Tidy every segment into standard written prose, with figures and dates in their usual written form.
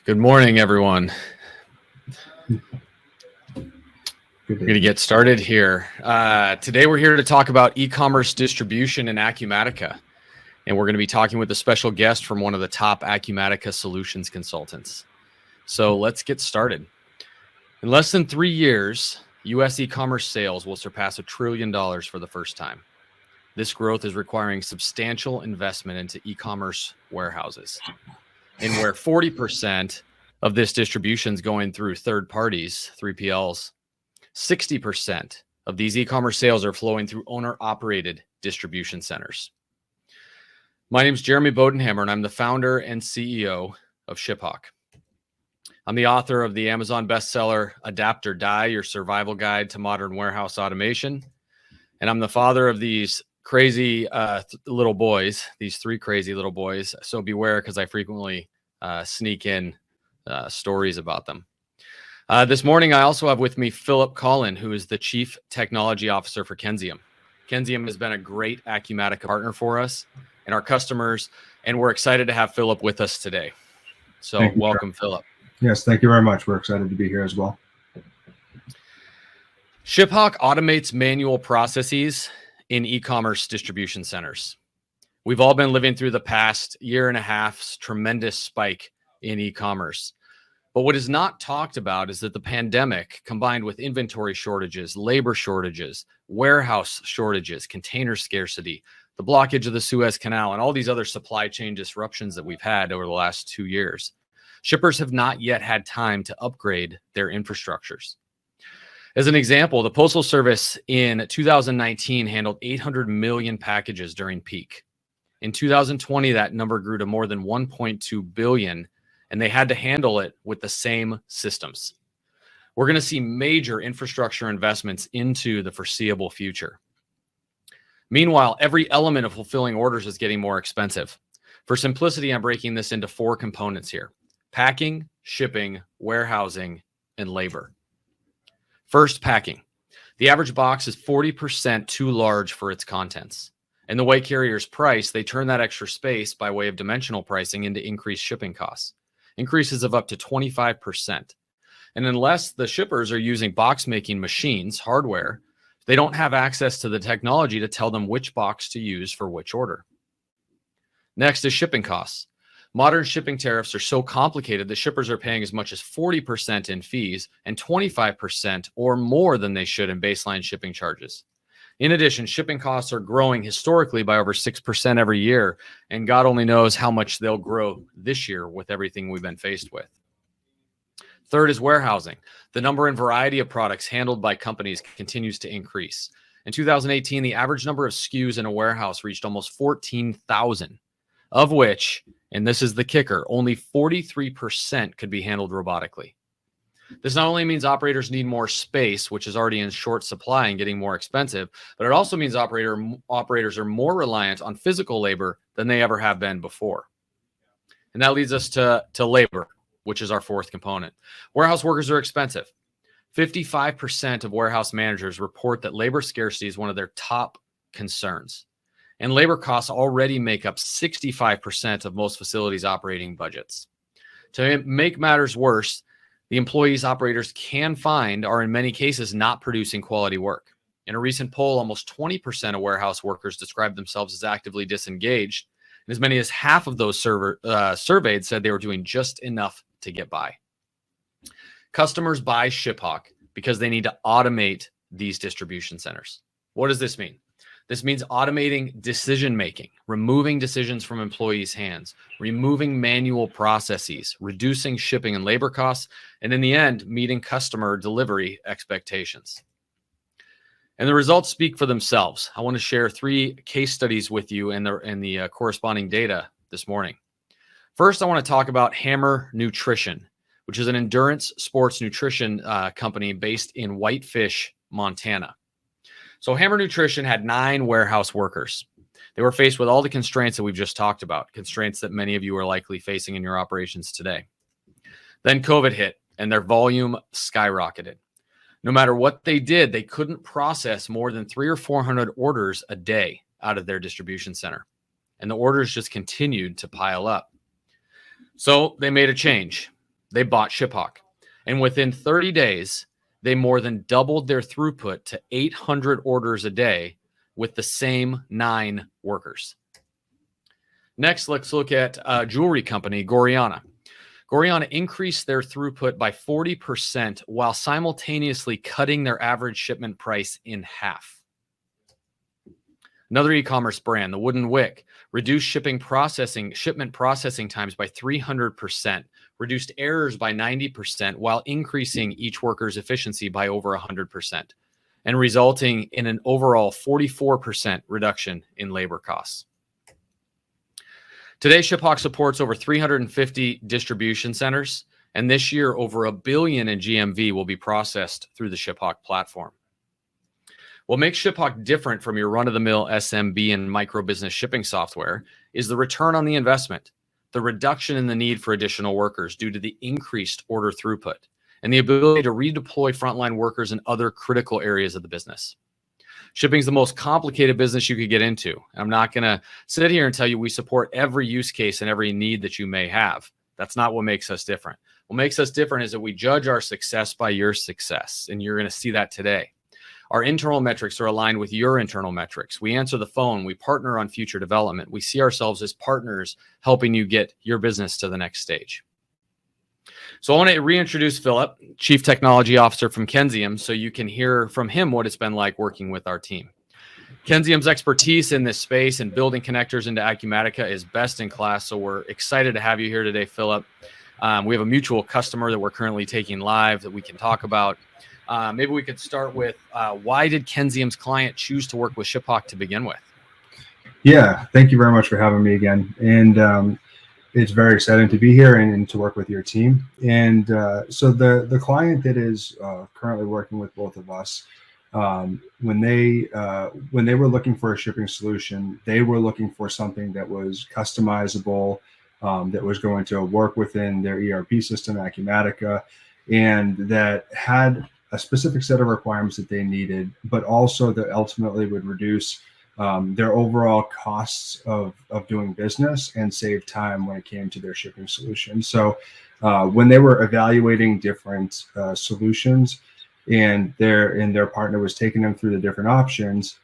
Good morning, everyone. We're going to get started here. Today, we're here to talk about e-commerce distribution in Acumatica. And we're going to be talking with a special guest from one of the top Acumatica solutions consultants. So let's get started. In less than 3 years, U.S. e-commerce sales will surpass $1 trillion for the first time. This growth is requiring substantial investment into e-commerce warehouses. And where 40% of this distribution is going through third parties, 3PLs, 60% of these e-commerce sales are flowing through owner-operated distribution centers. My name is Jeremy Bodenhamer, and I'm the founder and CEO of ShipHawk. I'm the author of the Amazon bestseller, Adapt or Die, Your Survival Guide to Modern Warehouse Automation. And I'm the father of these crazy little boys, these 3 crazy little boys. So beware, because I frequently sneak in stories about them. This morning, I also have with me Philip Collin, who is the Chief Technology Officer for Kenzium. Kenzium has been a great Acumatica partner for us and our customers, and we're excited to have Philip with us today. So welcome, Philip. Yes, thank you very much. We're excited to be here as well. ShipHawk automates manual processes in e-commerce distribution centers. We've all been living through the past year and a half's tremendous spike in e-commerce. But what is not talked about is that the pandemic, combined with inventory shortages, labor shortages, warehouse shortages, container scarcity, the blockage of the Suez Canal, and all these other supply chain disruptions that we've had over the last 2 years, shippers have not yet had time to upgrade their infrastructures. As an example, the Postal Service in 2019 handled 800 million packages during peak. In 2020, that number grew to more than 1.2 billion, and they had to handle it with the same systems. We're going to see major infrastructure investments into the foreseeable future. Meanwhile, every element of fulfilling orders is getting more expensive. For simplicity, I'm breaking this into 4 components here: packing, shipping, warehousing, and labor. First, packing. The average box is 40% too large for its contents. And the way carriers price, they turn that extra space by way of dimensional pricing into increased shipping costs, increases of up to 25%. And unless the shippers are using box making machines, hardware, they don't have access to the technology to tell them which box to use for which order. Next is shipping costs. Modern shipping tariffs are so complicated that shippers are paying as much as 40% in fees and 25% or more than they should in baseline shipping charges. In addition, shipping costs are growing historically by over 6% every year, and God only knows how much they'll grow this year with everything we've been faced with. Third is warehousing. The number and variety of products handled by companies continues to increase. In 2018, the average number of SKUs in a warehouse reached almost 14,000, of which, and this is the kicker, only 43% could be handled robotically. This not only means operators need more space, which is already in short supply and getting more expensive, but it also means operators are more reliant on physical labor than they ever have been before. And that leads us to labor, which is our 4th component. Warehouse workers are expensive. 55% of warehouse managers report that labor scarcity is one of their top concerns. And labor costs already make up 65% of most facilities' operating budgets. To make matters worse, the employees operators can find are in many cases not producing quality work. In a recent poll, almost 20% of warehouse workers described themselves as actively disengaged, and as many as half of those surveyed said they were doing just enough to get by. Customers buy ShipHawk because they need to automate these distribution centers. What does this mean? This means automating decision-making, removing decisions from employees' hands, removing manual processes, reducing shipping and labor costs, and in the end, meeting customer delivery expectations. And the results speak for themselves. I want to share 3 case studies with you and the corresponding data this morning. First, I want to talk about Hammer Nutrition, which is an endurance sports nutrition company based in Whitefish, Montana. So Hammer Nutrition had 9 warehouse workers. They were faced with all the constraints that we've just talked about, constraints that many of you are likely facing in your operations today. Then COVID hit and their volume skyrocketed. No matter what they did, they couldn't process more than 300 or 400 orders a day out of their distribution center. And the orders just continued to pile up. So they made a change. They bought ShipHawk. And within 30 days, they more than doubled their throughput to 800 orders a day with the same 9 workers. Next, let's look at jewelry company, Gorjana. Gorjana increased their throughput by 40% while simultaneously cutting their average shipment price in half. Another e-commerce brand, the Wooden Wick, reduced shipment processing times by 300%, reduced errors by 90%, while increasing each worker's efficiency by over 100%, and resulting in an overall 44% reduction in labor costs. Today, ShipHawk supports over 350 distribution centers, and this year, over $1 billion in GMV will be processed through the ShipHawk platform. What makes ShipHawk different from your run-of-the-mill SMB and micro business shipping software is the return on the investment, the reduction in the need for additional workers due to the increased order throughput, and the ability to redeploy frontline workers in other critical areas of the business. Shipping is the most complicated business you could get into. I'm not going to sit here and tell you we support every use case and every need that you may have. That's not what makes us different. What makes us different is that we judge our success by your success, and you're going to see that today. Our internal metrics are aligned with your internal metrics. We answer the phone. We partner on future development. We see ourselves as partners helping you get your business to the next stage. So I want to reintroduce Philip, Chief Technology Officer from Kenzium, so you can hear from him what it's been like working with our team. Kenzium's expertise in this space and building connectors into acumatica is best in class, so we're excited to have you here today, Philip. We have a mutual customer that we're currently taking live that we can talk about. Maybe we could start with why did Kenzium's client choose to work with ShipHawk to begin with? Yeah, thank you very much for having me again. And it's very exciting to be here and to work with your team. And so the client that is currently working with both of us, when they were looking for a shipping solution, they were looking for something that was customizable, that was going to work within their ERP system, acumatica, and that had a specific set of requirements that they needed, but also that ultimately would reduce their overall costs of doing business and save time when it came to their shipping solution. So when they were evaluating different solutions and their partner was taking them through the different options,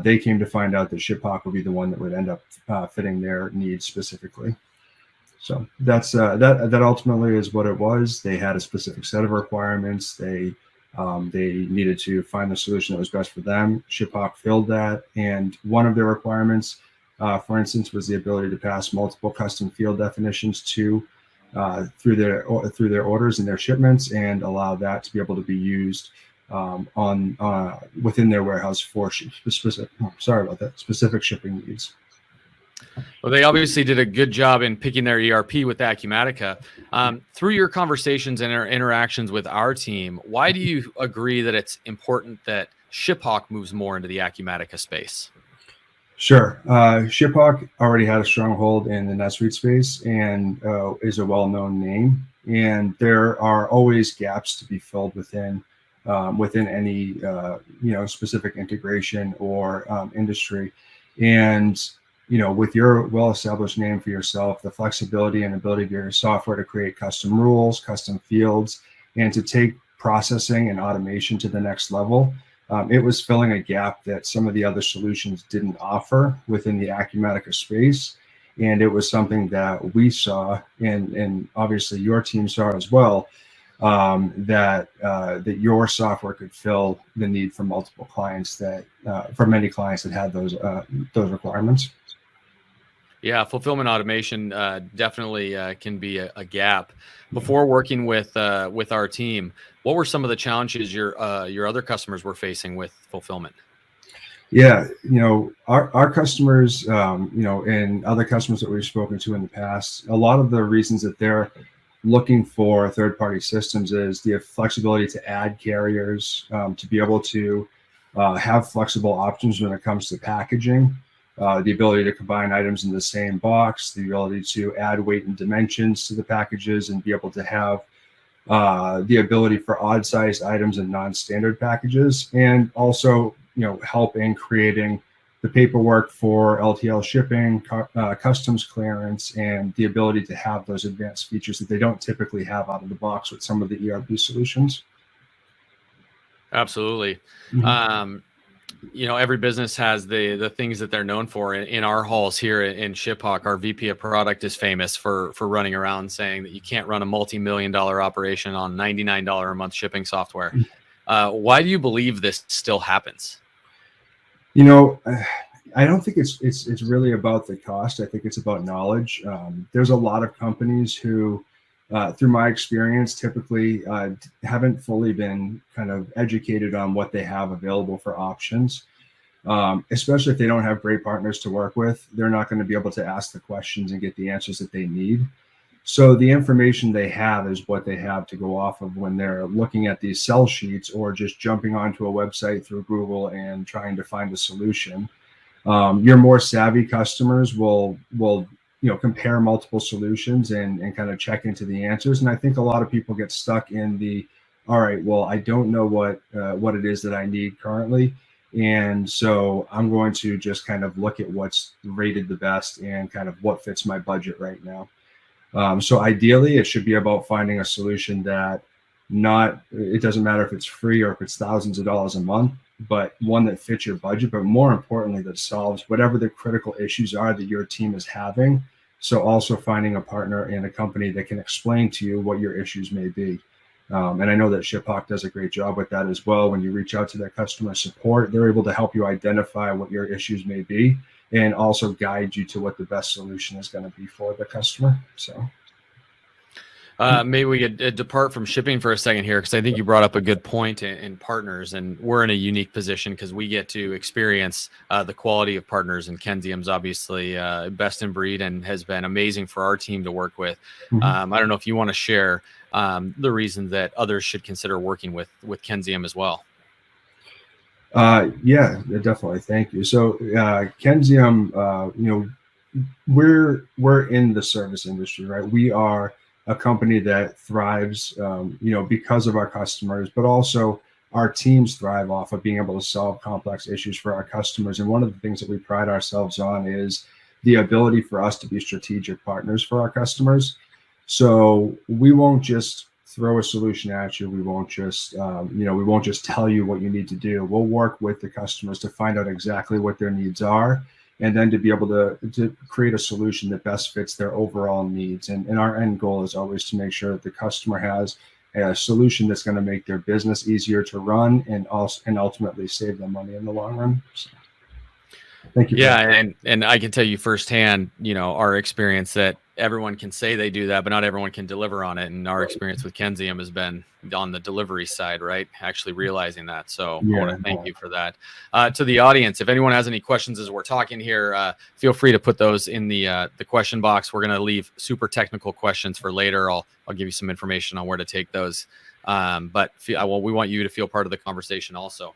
they came to find out that ShipHawk would be the one that would end up fitting their needs specifically. So that's that ultimately is what it was. They had a specific set of requirements. They needed to find the solution that was best for them. ShipHawk filled that, and one of their requirements, for instance, was the ability to pass multiple custom field definitions through their orders and their shipments, and allow that to be able to be used within their warehouse for specific shipping needs. Well, they obviously did a good job in picking their ERP with acumatica. Through your conversations and interactions with our team, why do you agree that it's important that ShipHawk moves more into the acumatica space? Sure. ShipHawk already had a stronghold in the NetSuite space and is a well-known name. And there are always gaps to be filled within any specific integration or industry. And with your well-established name for yourself, the flexibility and ability of your software to create custom rules, custom fields, and to take processing and automation to the next level, it was filling a gap that some of the other solutions didn't offer within the acumatica space. And it was something that we saw, and obviously your team saw as well, that your software could fill the need for multiple clients for many clients that had those requirements. Yeah, fulfillment automation definitely can be a gap. Before working with our team, what were some of the challenges your other customers were facing with fulfillment? Yeah, our customers, and other customers that we've spoken to in the past, a lot of the reasons that they're looking for third-party systems is the flexibility to add carriers, to be able to have flexible options when it comes to packaging. The ability to combine items in the same box, the ability to add weight and dimensions to the packages, and be able to have the ability for odd-sized items and non-standard packages, and also help in creating the paperwork for LTL shipping, customs clearance, and the ability to have those advanced features that they don't typically have out of the box with some of the ERP solutions. Absolutely. Mm-hmm. Every business has the things that they're known for. In our halls here in ShipHawk, our VP of product is famous for running around saying that you can't run a multi-million-dollar operation on $99 a month shipping software. Why do you believe this still happens? I don't think it's really about the cost. I think it's about knowledge. There's a lot of companies who, through my experience, typically haven't fully been kind of educated on what they have available for options. Especially if they don't have great partners to work with, they're not going to be able to ask the questions and get the answers that they need. So the information they have is what they have to go off of when they're looking at these sell sheets or just jumping onto a website through Google and trying to find a solution. Your more savvy customers will compare multiple solutions and kind of check into the answers. And I think a lot of people get stuck in the, all right, well, I don't know what it is that I need currently. And so I'm going to just kind of look at what's rated the best and kind of what fits my budget right now. So ideally, it should be about finding a solution that it doesn't matter if it's free or if it's thousands of dollars a month, but one that fits your budget, but more importantly, that solves whatever the critical issues are that your team is having. So also finding a partner and a company that can explain to you what your issues may be. And I know that ShipHawk does a great job with that as well. When you reach out to their customer support, they're able to help you identify what your issues may be and also guide you to what the best solution is going to be for the customer. So maybe we could depart from shipping for a second here, because I think you brought up a good point in partners, and we're in a unique position because we get to experience the quality of partners, and Kenzium's obviously best in breed and has been amazing for our team to work with. Mm-hmm. I don't know if you want to share the reasons that others should consider working with Kenzium as well. Yeah, definitely. Thank you. So Kenzium, we're in the service industry, right? We are a company that thrives, because of our customers, but also our teams thrive off of being able to solve complex issues for our customers. And one of the things that we pride ourselves on is the ability for us to be strategic partners for our customers. So we won't just throw a solution at you. We won't just, we won't just tell you what you need to do. We'll work with the customers to find out exactly what their needs are, and then to be able to create a solution that best fits their overall needs. And our end goal is always to make sure that the customer has a solution that's going to make their business easier to run and ultimately save them money in the long run. So, thank you. Yeah, and I can tell you firsthand, our experience that everyone can say they do that, but not everyone can deliver on it. And our experience with Kenzium has been on the delivery side, right? Actually realizing that. So I want to thank you for that. To the audience, if anyone has any questions as we're talking here, feel free to put those in the question box. We're going to leave super technical questions for later. I'll give you some information on where to take those. But we want you to feel part of the conversation also.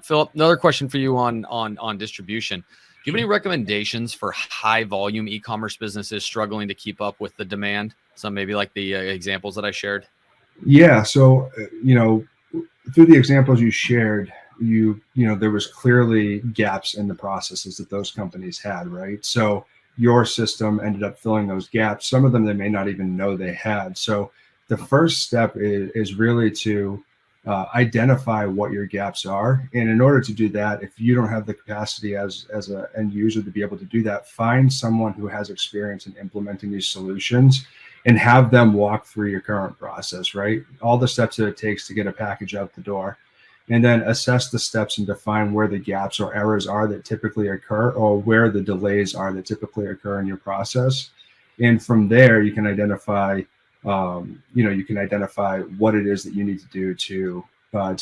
Philip, another question for you on distribution. Do you have any recommendations for high volume e-commerce businesses struggling to keep up with the demand? Some maybe like the examples that I shared. Yeah. So, through the examples you shared, there was clearly gaps in the processes that those companies had, right? So your system ended up filling those gaps. Some of them they may not even know they had. So the first step is really to identify what your gaps are. And in order to do that, if you don't have the capacity as an end user to be able to do that, find someone who has experience in implementing these solutions and have them walk through your current process, right? All the steps that it takes to get a package out the door, and then assess the steps and define where the gaps or errors are that typically occur, or where the delays are that typically occur in your process. And from there, you can identify what it is that you need to do to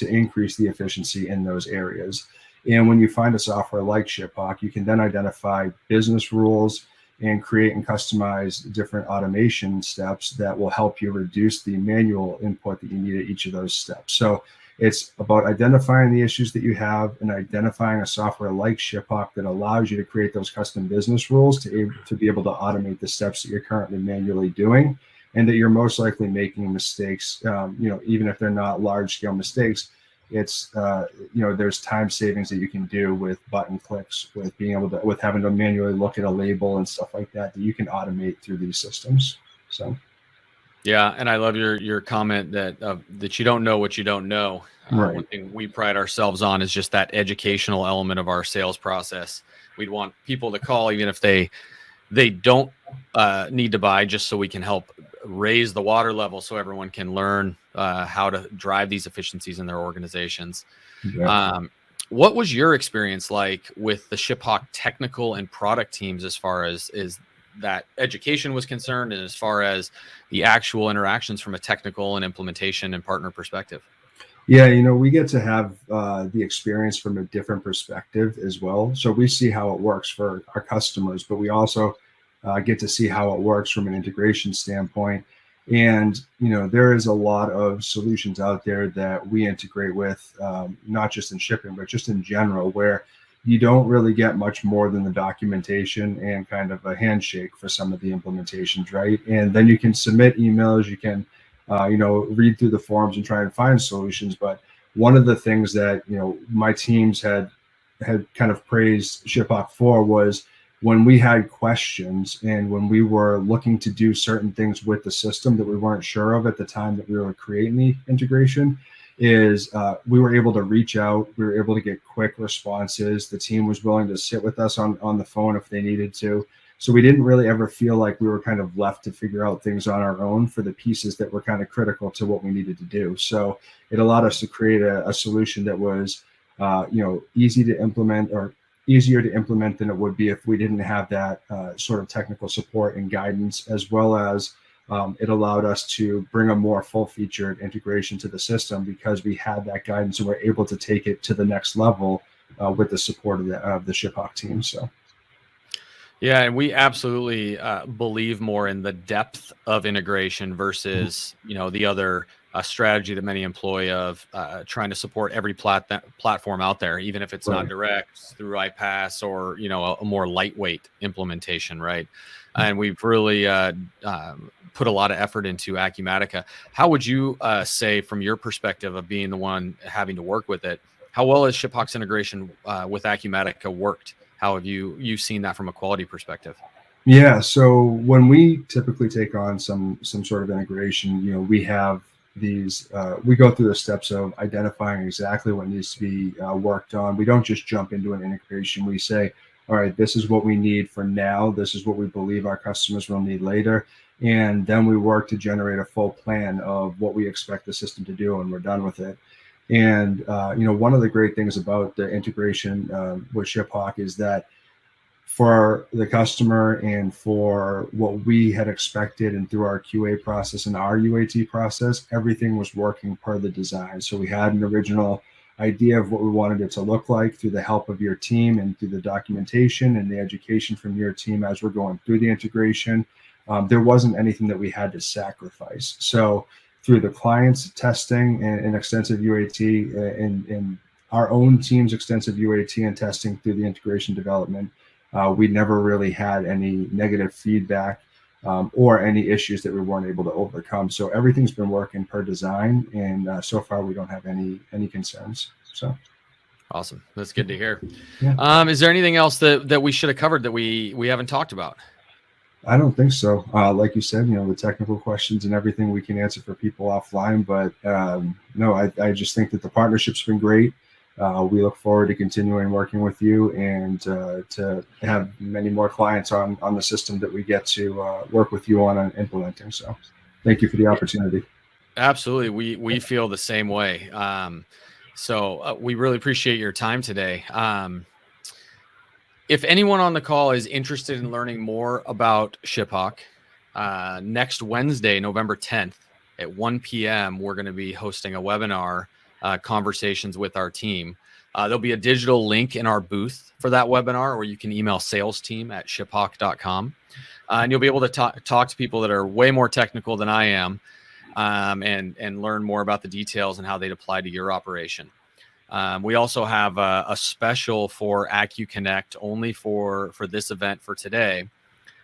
increase the efficiency in those areas. And when you find a software like ShipHawk, you can then identify business rules and create and customize different automation steps that will help you reduce the manual input that you need at each of those steps. So it's about identifying the issues that you have and identifying a software like ShipHawk that allows you to create those custom business rules to be able to automate the steps that you're currently manually doing, and that you're most likely making mistakes, even if they're not large scale mistakes, it's there's time savings that you can do with button clicks, with being able to, with having to manually look at a label and stuff like that you can automate through these systems. So yeah, and I love your comment that that you don't know what you don't know. right. One thing we pride ourselves on is just that educational element of our sales process. We'd want people to call even if they don't need to buy, just so we can help raise the water level so everyone can learn how to drive these efficiencies in their organizations. Yeah. What was your experience like with the ShipHawk technical and product teams as far as that education was concerned, and as far as the actual interactions from a technical and implementation and partner perspective? Yeah, we get to have the experience from a different perspective as well. So we see how it works for our customers, but we also get to see how it works from an integration standpoint. And there is a lot of solutions out there that we integrate with, not just in shipping, but just in general, where you don't really get much more than the documentation and kind of a handshake for some of the implementations, right? And then you can submit emails, you can read through the forums and try and find solutions. But one of the things that my teams had kind of praised ShipHawk for was when we had questions and when we were looking to do certain things with the system that we weren't sure of at the time that we were creating the integration, is we were able to reach out. We were able to get quick responses. The team was willing to sit with us on the phone if they needed to. So we didn't really ever feel like we were kind of left to figure out things on our own for the pieces that were kind of critical to what we needed to do. So it allowed us to create a solution that was, easy to implement, or easier to implement than it would be if we didn't have that sort of technical support and guidance, as well as it allowed us to bring a more full-featured integration to the system because we had that guidance and we're able to take it to the next level with the support of the ShipHawk team. So. Yeah, and we absolutely believe more in the depth of integration versus the other strategy that many employ of trying to support every platform out there, even if it's not direct through iPass or a more lightweight implementation, right? And we've really put a lot of effort into acumatica. How would you say, from your perspective of being the one having to work with it, how well has ShipHawk's integration with acumatica worked? How have you seen that from a quality perspective? Yeah, so when we typically take on some sort of integration, we have these. We go through the steps of identifying exactly what needs to be worked on. We don't just jump into an integration. We say, all right, this is what we need for now. This is what we believe our customers will need later. And then we work to generate a full plan of what we expect the system to do, and we're done with it. And one of the great things about the integration with ShipHawk is that for the customer and for what we had expected, and through our QA process and our UAT process, everything was working per the design. So we had an original idea of what we wanted it to look like through the help of your team and through the documentation and the education from your team as we're going through the integration. There wasn't anything that we had to sacrifice. So through the client's testing and extensive UAT and our own team's extensive UAT and testing through the integration development, we never really had any negative feedback or any issues that we weren't able to overcome. So everything's been working per design, and so far we don't have any concerns. So awesome. That's good to hear. Yeah. Is there anything else that we should have covered that we haven't talked about? I don't think so. Like you said, the technical questions and everything we can answer for people offline. But no, I just think that the partnership's been great. We look forward to continuing working with you and to have many more clients on the system that we get to work with you on implementing. So thank you for the opportunity. Absolutely. We feel the same way. So we really appreciate your time today. If anyone on the call is interested in learning more about ShipHawk, next Wednesday, November 10th at 1 p.m., we're going to be hosting a webinar, conversations with our team. There'll be a digital link in our booth for that webinar, or you can email salesteam@shiphawk.com. And you'll be able to talk to people that are way more technical than I am, and learn more about the details and how they'd apply to your operation. We also have a special for acuCONNECT only for this event for today.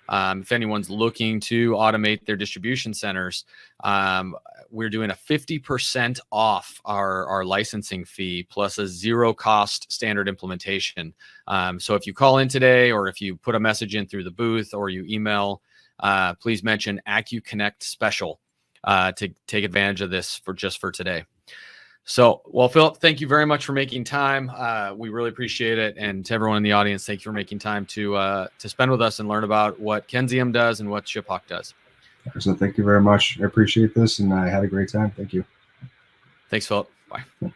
If anyone's looking to automate their distribution centers, we're doing a 50% off our licensing fee plus a zero cost standard implementation. So if you call in today, or if you put a message in through the booth, or you email, please mention acuCONNECT special to take advantage of this for today. So, well, Philip, thank you very much for making time. We really appreciate it. And to everyone in the audience, thank you for making time to spend with us and learn about what Kenzium does and what ShipHawk does. So thank you very much. I appreciate this, and I had a great time. Thank you. Thanks, Philip. Bye.